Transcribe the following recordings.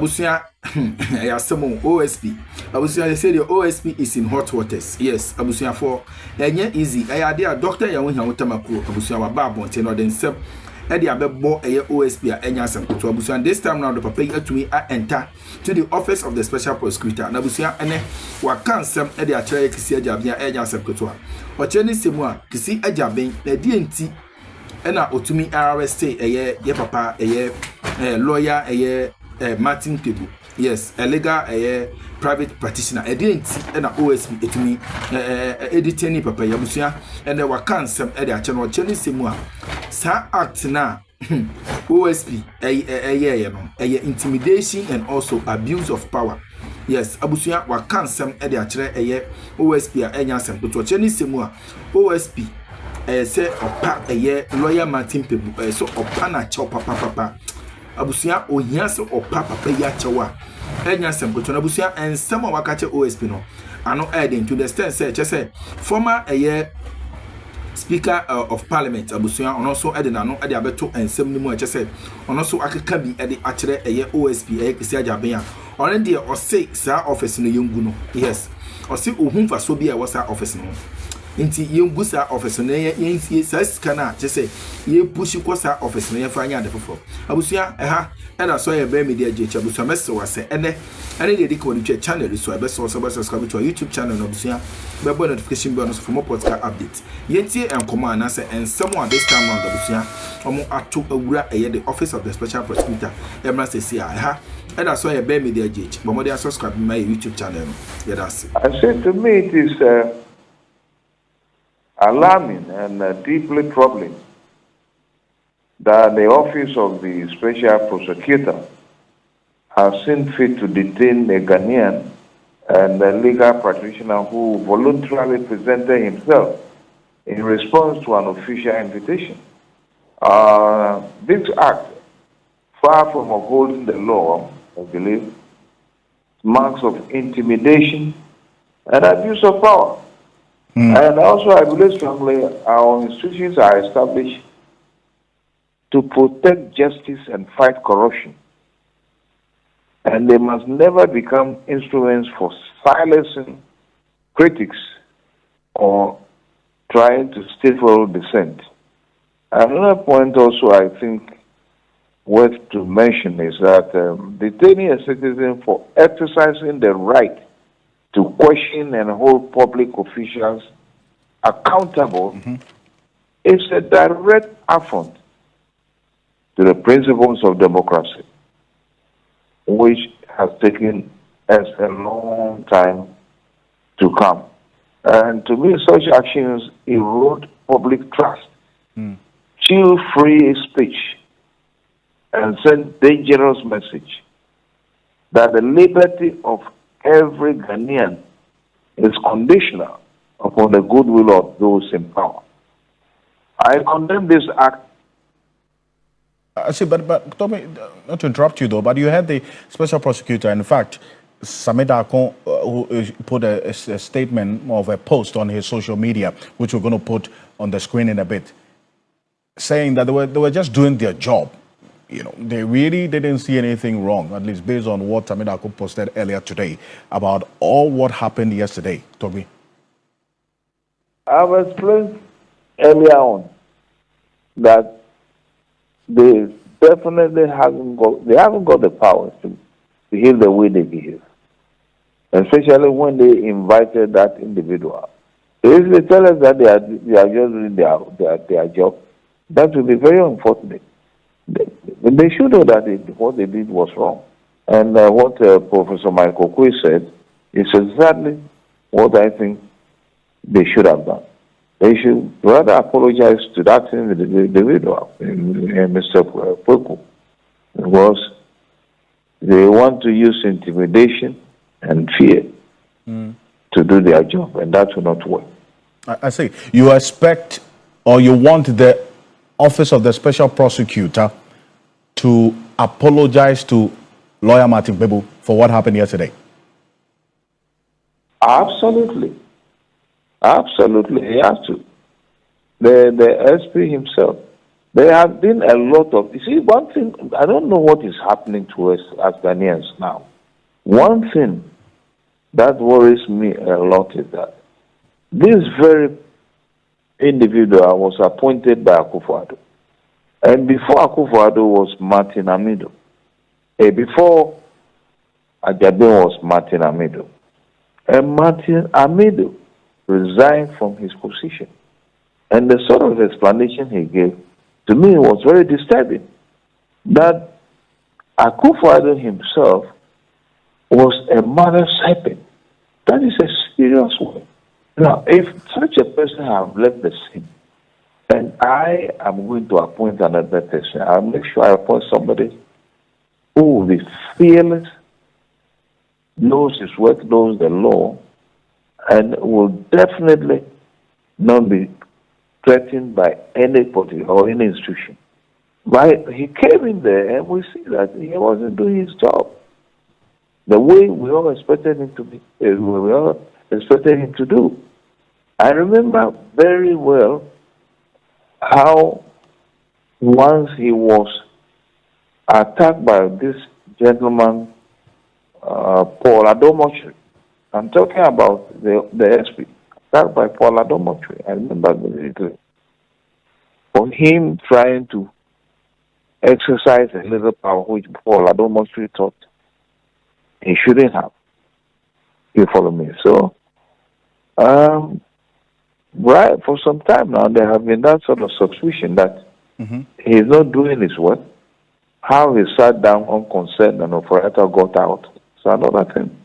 Abusia, Yasamo OSP. Abusia, they say the OSP is in hot waters. Yes, Abusia for easy. I idea doctor Yawin Tamakloe, Abusia Babon, Tenor then sub. Eddie Abebo OSP at Enyasam to Abusia. This time now the papa to me enter to the office of the special prosecutor. Nabusia and wakan some Eddie Atre Kisia Jabia Enyasam Kotua. Or Chenny Simua, Kisi Ajabin, the DNT. Ena otumi RST ye papa lawyer Martin Pebble. Yes, a legal private practitioner. Didn't ena OSP etumi editing papa yabusia and there were cancel channel channel semua. Sa act na OSP intimidation and also abuse of power. Yes, abusia wa cancel chere OSP enyasem to channel semua OSP say opa lawyer Martin Pebble so opa na chow papa abusia ohia so opa papa ya chowa enya sem ko to abusia and some wakache OSP no ano adding to the extent say former speaker of parliament abusia on also adding ano ade abeto ensem ni mu say on also akeka bi ade akere OSP kisi ajaben a on dey o say sa office no yengu no yes o say ohunfa so bi a wasa office no inti yengusa office na yensie saska na chese ye pushi kosa office na ye fanya ade fofo abusia na so ye be media je abusia mese wase ene dey diko ni channel so be so subscribe to our YouTube channel na abusia be bo notification bell no so for more podcast update yentie enkomo na say ensemo this time round abusia omo ato awura the office of the special prosecutor emra say na so ye be media je but mo dey subscribe my YouTube channel yeah that's it. I said to me it is alarming and deeply troubling that the office of the special prosecutor has seen fit to detain a Ghanaian and a legal practitioner who voluntarily presented himself in response to an official invitation. This act, far from upholding the law, I believe, marks of intimidation and abuse of power. And also, I believe strongly our institutions are established to protect justice and fight corruption. And they must never become instruments for silencing critics or trying to stifle dissent. Another point also I think worth to mention is that detaining a citizen for exercising the right to question and hold public officials accountable is a direct affront to the principles of democracy, which has taken us a long time to come. And to me, such actions erode public trust, chill free speech, and send dangerous message that the liberty of every Ghanaian is conditional upon the goodwill of those in power. I condemn this act. I see, but Tommy, not to interrupt you though, but you had the special prosecutor, in fact, Sameda Akon, who put a statement of a post on his social media, which we're going to put on the screen in a bit, saying that they were just doing their job. You know, they really didn't see anything wrong, at least based on what Sameda Akon posted earlier today about all what happened yesterday. Toby, I've explained earlier on that they definitely haven't got the power to behave the way they behave, especially when they invited that individual. If they tell us that they are just doing their job, that will be very unfortunate. They should know that what they did was wrong. And what Professor Michael Kwe said is exactly what I think they should have done. They should rather apologize to that individual, Mr. Poko, because they want to use intimidation and fear to do their job, and that will not work. I see. You expect or you want the Office of the Special Prosecutor to apologize to lawyer Martin Pebble for what happened yesterday? Absolutely. Absolutely. He has to. The SP himself There have been a lot of, you see, one thing, I don't know what is happening to us as Ghanaians now. One thing that worries me a lot is that this very individual was appointed by Akufo-Addo. And before Akufo-Addo was Martin Amido. Before Ajabe was Martin Amido. And Martin Amido resigned from his position. And the sort of explanation he gave, to me, was very disturbing. That Akufo-Addo himself was a mother serpent. That is a serious one. Now, if such a person have left the scene, and I am going to appoint another person, I'll make sure I appoint somebody who will be fearless, knows his work, knows the law, and will definitely not be threatened by any party or any institution. But he came in there and we see that he wasn't doing his job the way we all expected him to be, we all expected him to do. I remember very well how once he was attacked by this gentleman, Paul Adomochri. I'm talking about the SP, attacked by Paul Adomochri. I remember vividly. For him trying to exercise a little power which Paul Adomochri thought he shouldn't have. You follow me? So, right, for some time now, there have been that sort of suspicion that he's not doing his work. How he sat down unconcerned and operator got out. So another thing.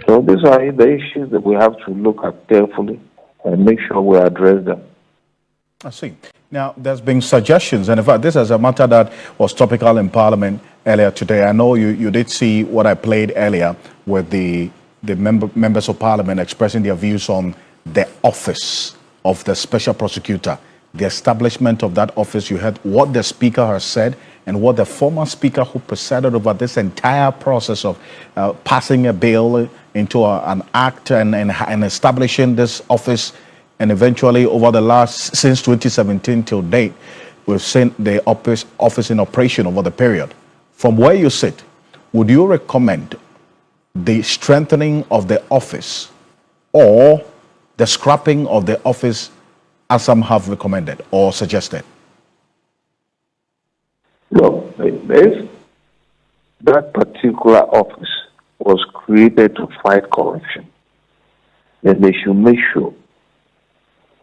So these are the issues that we have to look at carefully and make sure we address them. I see. Now, there's been suggestions, and in fact, this is a matter that was topical in Parliament earlier today. I know you did see what I played earlier with the members of Parliament expressing their views on the office of the Special Prosecutor, the establishment of that office. You heard what the Speaker has said and what the former Speaker who presided over this entire process of passing a bill into an act and establishing this office. And eventually, over the last, since 2017 till date, we've seen the office in operation over the period. From where you sit, would you recommend the strengthening of the office or the scrapping of the office as some have recommended or suggested? Look, if that particular office was created to fight corruption, then they should make sure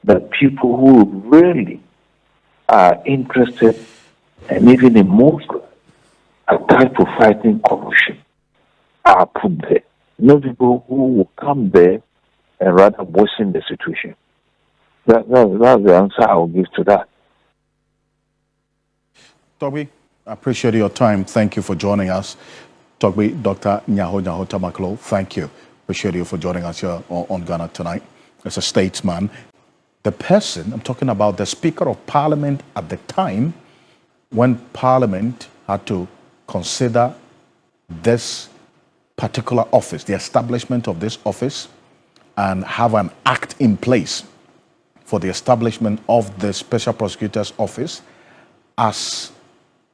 that people who really are interested and even emotional attached to fighting corruption are put there. Not people who will come there and rather worsen the situation. That's the answer I will give to that. Toby, I appreciate your time. Thank you for joining us. Toby, Dr. Nyaho Tamakloe, thank you. Appreciate you for joining us here on Ghana Tonight. As a statesman, the person, I'm talking about the Speaker of Parliament at the time when Parliament had to consider this particular office, the establishment of this office, and have an act in place for the establishment of the Special Prosecutor's Office as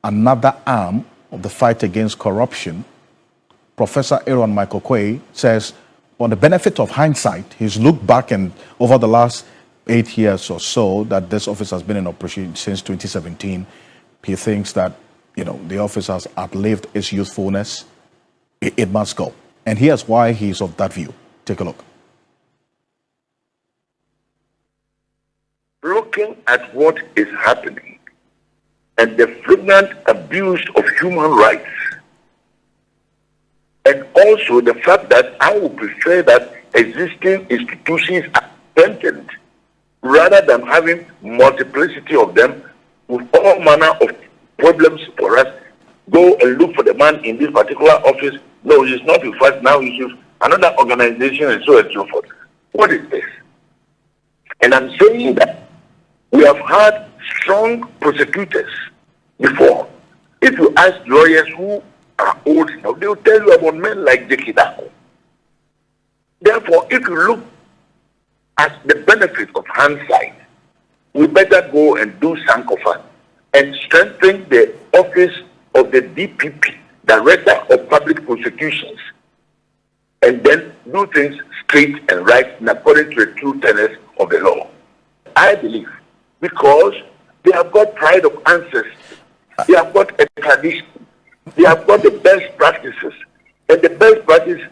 another arm of the fight against corruption. Professor Aaron Michael Quay says, on the benefit of hindsight, he's looked back and over the last 8 years or so that this office has been in operation since 2017. He thinks that, the office has outlived its youthfulness. It must go. And here's why he's of that view. Take a look. Looking at what is happening and the flagrant abuse of human rights, and also the fact that I would prefer that existing institutions are strengthened rather than having multiplicity of them with all manner of problems for us. Go and look for the man in this particular office. No, he's not with us now. He's with another organization and so forth. What is this? And I'm saying that we have had strong prosecutors before. If you ask lawyers who are old now, they will tell you about men like Jekidako. Therefore, if you look at the benefit of hindsight, we better go and do Sankofa and strengthen the office of the DPP, Director of Public Prosecutions, and then do things straight and right and according to the true tenets of the law. I believe because they have got pride of ancestry, they have got a tradition, they have got the best practices, and the best practices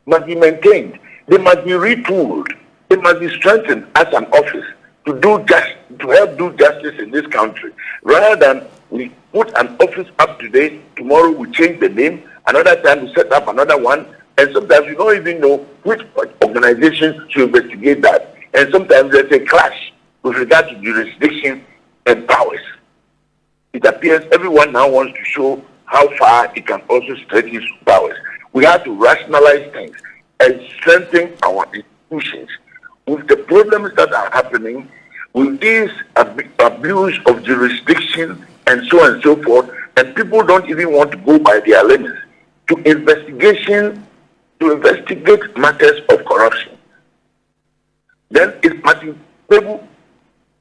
must be maintained. They must be retooled. They must be strengthened as an office to help do justice in this country, rather than we put an office up today, tomorrow we change the name, another time we set up another one, and sometimes we don't even know which organization should investigate that. And sometimes there's a clash with regard to jurisdiction and powers. It appears everyone now wants to show how far it can also stretch its powers. We have to rationalize things and strengthen our institutions. With the problems that are happening, with this abuse of jurisdiction and so on and so forth, and people don't even want to go by their limits to investigate matters of corruption. Then if Martin Pebble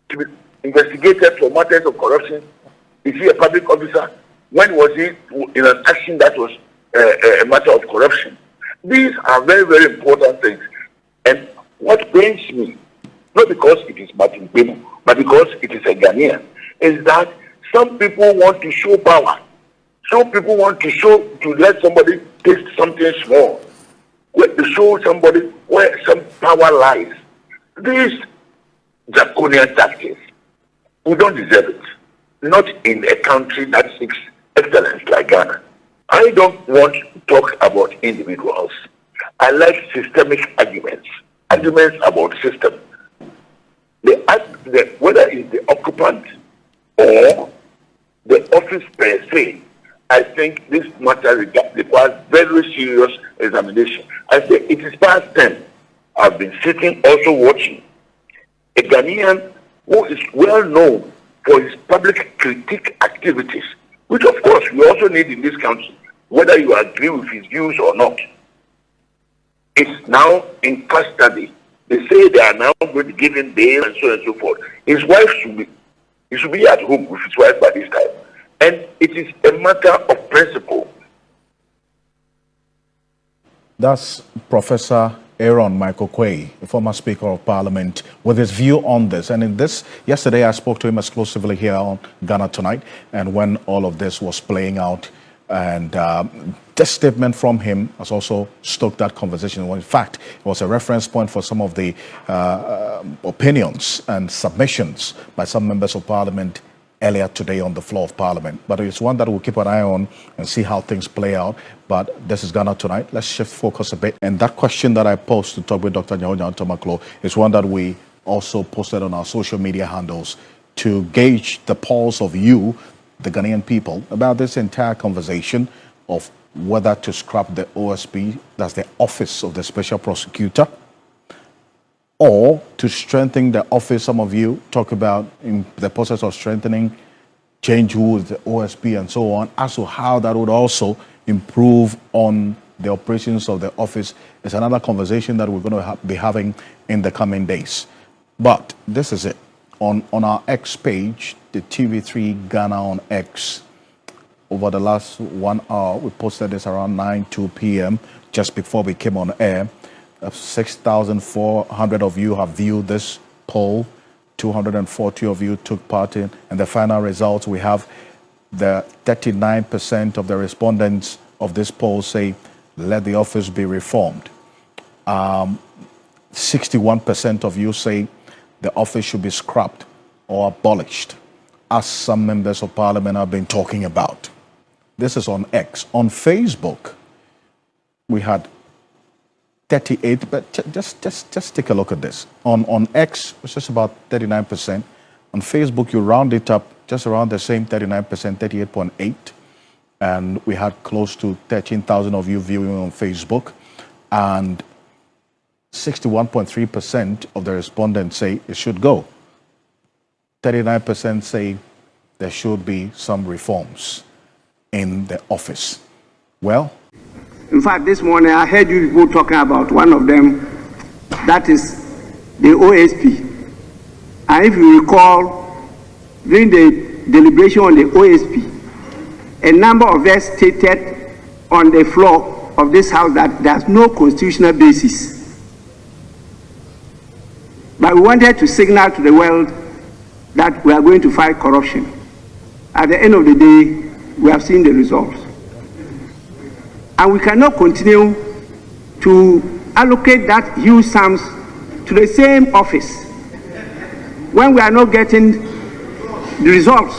to be investigated for matters of corruption, is he a public officer? When was he in an action that was a matter of corruption? These are very, very important things. And what pains me, not because it is Martin Pebble, but because it is a Ghanaian, is that some people want to show power. Some people want to let somebody taste something small, to show somebody where some power lies. These draconian tactics, we don't deserve it. Not in a country that seeks excellence like Ghana. I don't want to talk about individuals. I like systemic arguments about system. Whether it's the occupant or the office per se, I think this matter requires very serious examination. I say it is past 10. I've been sitting also watching a Ghanaian who is well known for his public critique activities, which of course we also need in this country, whether you agree with his views or not. It's now in custody. They say they are now going to give him bail and so on and so forth. His wife should be at home with his wife by this time. And it is a matter of principle. That's Professor Aaron Michael Quay, the former Speaker of Parliament, with his view on this. And in this, yesterday I spoke to him exclusively here on Ghana Tonight, and when all of this was playing out, and this statement from him has also stoked that conversation. Well, in fact, it was a reference point for some of the opinions and submissions by some members of Parliament earlier today on the floor of Parliament. But it's one that we'll keep an eye on and see how things play out. But this is Ghana Tonight. Let's shift focus a bit. And that question that I posed to talk with Dr. Nyahonya Tamakloe is one that we also posted on our social media handles to gauge the pulse of you, the Ghanaian people, about this entire conversation of whether to scrap the OSP, that's the Office of the Special Prosecutor, or to strengthen the office. Some of you talk about in the process of strengthening, change who is the OSP and so on, as to how that would also improve on the operations of the office. It's another conversation that we're going to be having in the coming days. But this is it. On our X page, the TV3 Ghana on X, over the last 1 hour, we posted this around 9:02 p.m., just before we came on air. 6,400 of you have viewed this poll. 240 of you took part in. And the final results, we have the 39% of the respondents of this poll say, let the office be reformed. 61% of you say the office should be scrapped or abolished, as some members of Parliament have been talking about. This is on X. On Facebook, we had 38, but just take a look at this. On X, it's just about 39%. On Facebook, you round it up just around the same 39%, 38.8. And we had close to 13,000 of you viewing on Facebook. And 61.3% of the respondents say it should go. 39% say there should be some reforms in the office. Well, in fact, this morning I heard you people talking about one of them, that is the OSP. And if you recall, during the deliberation on the OSP, a number of us stated on the floor of this House that there's no constitutional basis. But we wanted to signal to the world that we are going to fight corruption. At the end of the day, we have seen the results. And we cannot continue to allocate that huge sums to the same office when we are not getting the results.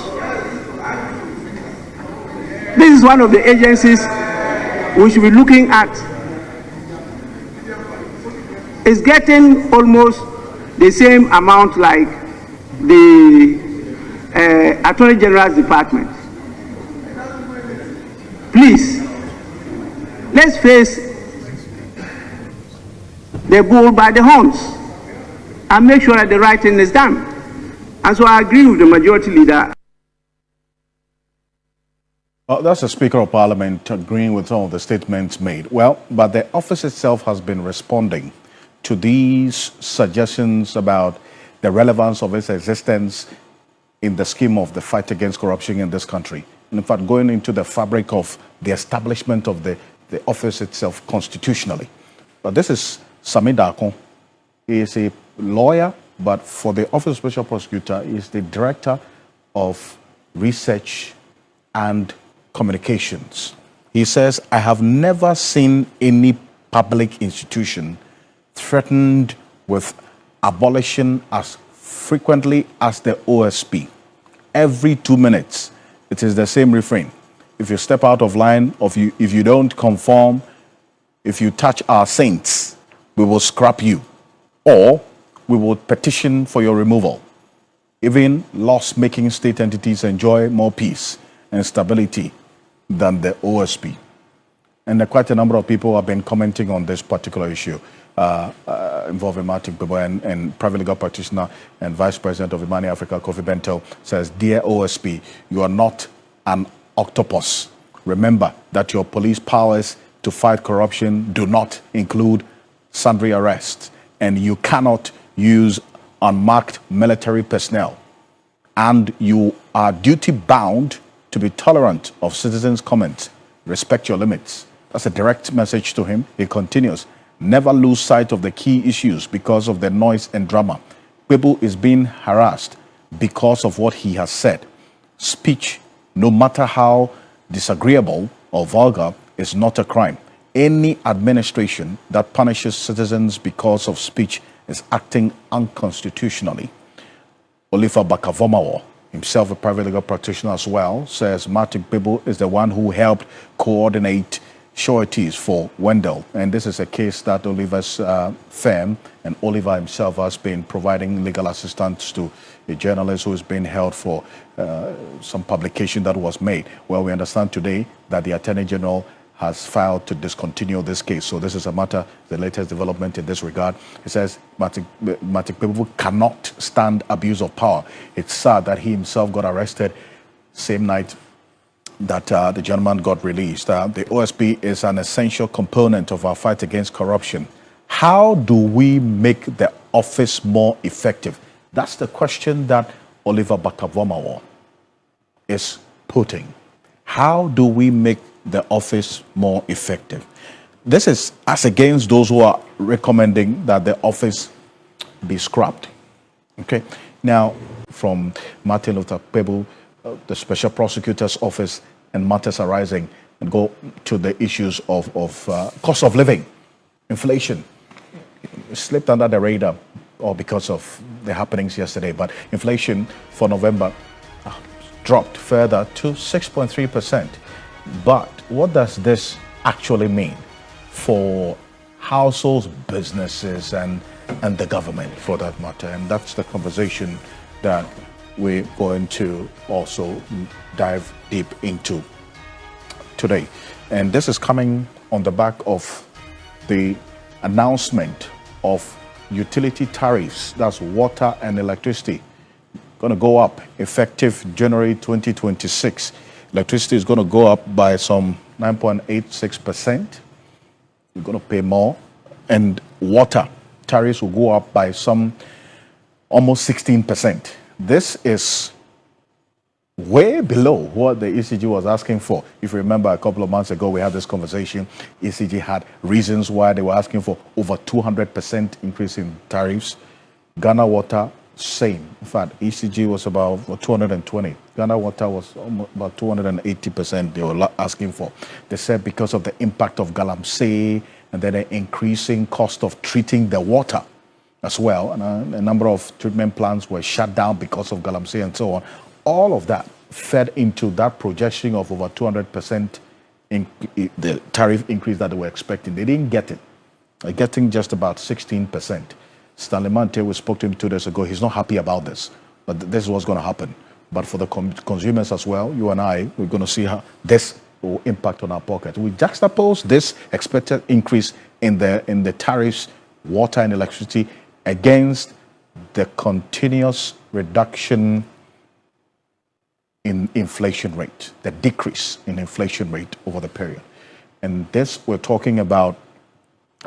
This is one of the agencies we should be looking at. It's getting almost the same amount like the Attorney General's Department. Please, let's face the bull by the horns and make sure that the right thing is done. And so I agree with the majority leader. That's the Speaker of Parliament agreeing with some of the statements made. Well, but the office itself has been responding to these suggestions about the relevance of its existence in the scheme of the fight against corruption in this country. And in fact, going into the fabric of the establishment of the office itself constitutionally. But this is Sami Darko. He is a lawyer, but for the Office of Special Prosecutor, he is the Director of Research and Communications. He says, I have never seen any public institution threatened with abolition as frequently as the OSP. Every 2 minutes, it is the same refrain. If you step out of line, if you don't conform, if you touch our saints, we will scrap you, or we will petition for your removal. Even loss-making state entities enjoy more peace and stability than the OSP. And quite a number of people have been commenting on this particular issue involving Martin Pebble, and private legal practitioner and Vice President of Imani Africa, Kofi Bento, says, Dear OSP, you are not an octopus. Remember that your police powers to fight corruption do not include sundry arrests, and you cannot use unmarked military personnel. And you are duty-bound to be tolerant of citizens' comments. Respect your limits. That's a direct message to him. He continues, never lose sight of the key issues because of the noise and drama. Pebble is being harassed because of what he has said. Speech, no matter how disagreeable or vulgar, is not a crime. Any administration that punishes citizens because of speech is acting unconstitutionally. Olifa Bakavomawo, himself a private legal practitioner as well, says Martin Pebble is the one who helped coordinate sureties for Wendell. And this is a case that Oliver's firm and Oliver himself has been providing legal assistance to a journalist who is being held for some publication that was made. Well, we understand today that the Attorney General has filed to discontinue this case. So this is a matter, the latest development in this regard. He says Martin Pebble cannot stand abuse of power. It's sad that he himself got arrested same night that the gentleman got released. The OSP is an essential component of our fight against corruption. How do we make the office more effective? That's the question that Oliver Bakavomawo is putting. How do we make the office more effective? This is as against those who are recommending that the office be scrapped. Okay. Now, from Martin Luther Pebble, the Special Prosecutor's Office, and matters arising, and go to the issues of cost of living, inflation. It slipped under the radar, or because of the happenings yesterday, but inflation for November dropped further to 6.3%. But what does this actually mean for households, businesses, and the government, for that matter? And that's the conversation that we're going to also dive deep into today. And this is coming on the back of the announcement of utility tariffs, that's water and electricity, going to go up effective January 2026. Electricity is going to go up by some 9.86%. You're going to pay more. And water tariffs will go up by some almost 16%. This is way below what the ECG was asking for. If you remember, a couple of months ago, we had this conversation. ECG had reasons why they were asking for over 200% increase in tariffs. Ghana Water, same. In fact, ECG was about 220. Ghana Water was almost about 280% they were asking for. They said because of the impact of galamsey and then the increasing cost of treating the water as well. And a number of treatment plants were shut down because of galamsey and so on. All of that fed into that projection of over 200% in the tariff increase that they were expecting. They didn't get it. They're getting just about 16%. Stanley Mante, we spoke to him 2 days ago. He's not happy about this, but this is what's going to happen. But for the consumers as well, you and I, we're going to see how this will impact on our pocket. We juxtapose this expected increase in the tariffs, water and electricity, against the continuous reduction in inflation rate, the decrease in inflation rate over the period. And this, we're talking about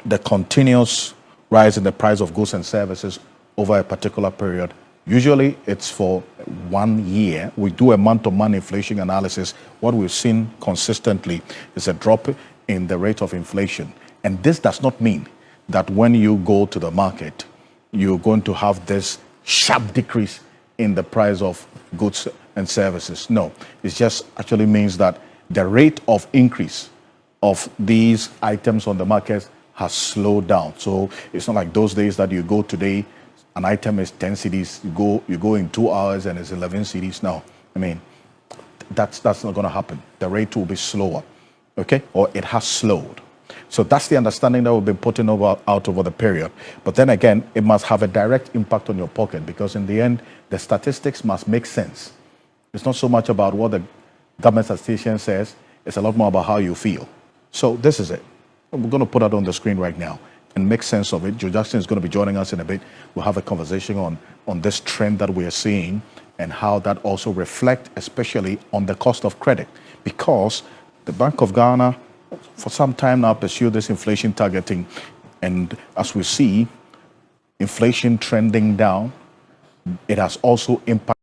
the continuous rise in the price of goods and services over a particular period. Usually it's for 1 year. We do a month-to-month inflation analysis. What we've seen consistently is a drop in the rate of inflation. And this does not mean that when you go to the market, you're going to have this sharp decrease in the price of goods and services. No, it just actually means that the rate of increase of these items on the market has slowed down. So it's not like those days that you go today, an item is 10 cedis, you go in 2 hours and it's 11 cedis now. I mean, that's not going to happen. The rate will be slower, okay? Or it has slowed. So that's the understanding that we've been putting out over the period. But then again, it must have a direct impact on your pocket, because in the end, the statistics must make sense. It's not so much about what the government statistician says, it's a lot more about how you feel. So this is it. We're going to put that on the screen right now and make sense of it. Joe Jackson is going to be joining us in a bit. We'll have a conversation on this trend that we are seeing and how that also reflects, especially on the cost of credit, because the Bank of Ghana for some time now pursue this inflation targeting, and as we see inflation trending down, it has also impacted